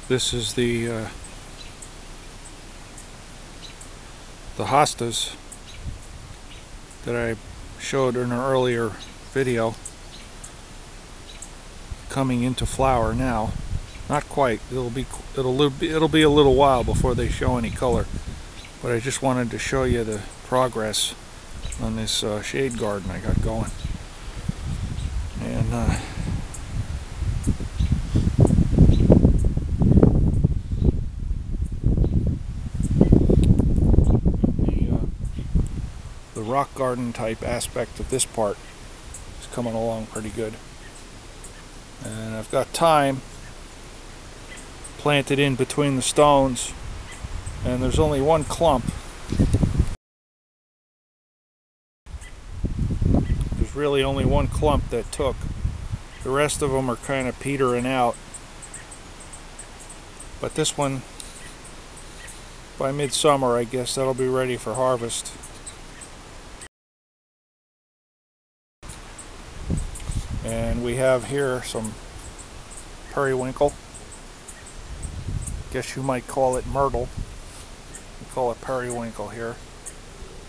This is the hostas that I showed in an earlier video, coming into flower now. Not quite. It'll be a little while before they show any color. But I just wanted to show you the progress on this shade garden I got going. And the rock garden type aspect of this part is coming along pretty good. And I've got thyme planted in between the stones, and there's only one clump. There's really only one clump that took. The rest of them are kind of petering out. But this one, by midsummer, I guess that'll be ready for harvest. And we have here some periwinkle. Guess you might call it myrtle. We call it periwinkle here.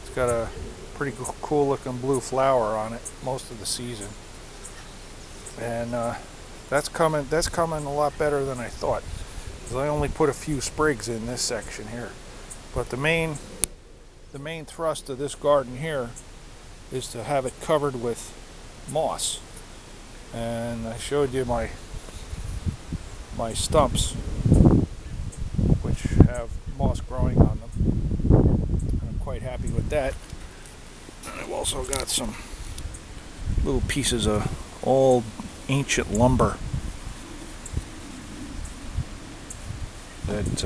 It's got a pretty cool looking blue flower on it most of the season. And that's coming a lot better than I thought, because I only put a few sprigs in this section here. But the main thrust of this garden here is to have it covered with moss. And I showed you my stumps, which have moss growing on them, and I'm quite happy with that. And I've also got some little pieces of old ancient lumber that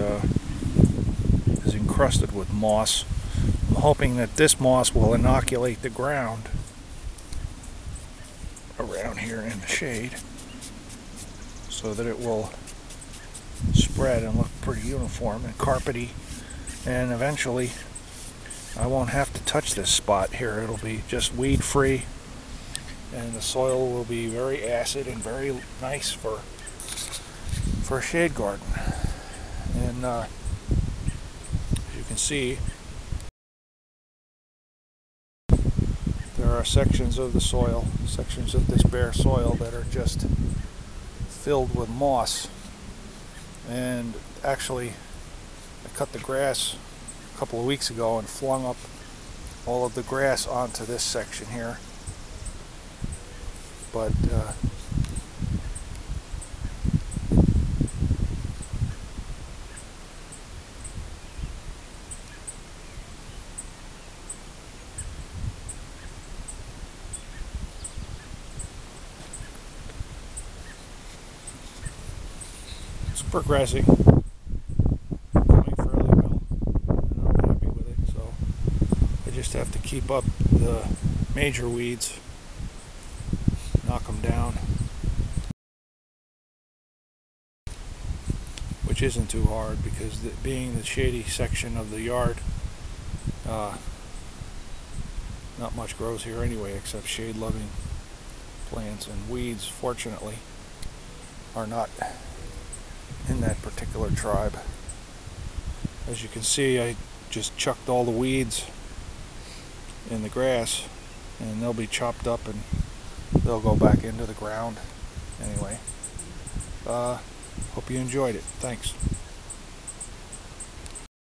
is encrusted with moss. I'm hoping that this moss will inoculate the ground around here in the shade, so that it will spread and look pretty uniform and carpety, and eventually I won't have to touch this spot here. It'll be just weed free, and the soil will be very acid and very nice for a shade garden. And as you can see, there are sections of the soil, sections of this bare soil, that are just filled with moss. And actually, I cut the grass a couple of weeks ago and flung up all of the grass onto this section here. But it's progressing, going fairly well, and I'm happy with it. So I just have to keep up the major weeds, knock them down, which isn't too hard, because being the shady section of the yard, not much grows here anyway except shade-loving plants, and weeds, fortunately, are not in that particular tribe. As you can see, I just chucked all the weeds in the grass, and they'll be chopped up and they'll go back into the ground anyway. Hope you enjoyed it. Thanks.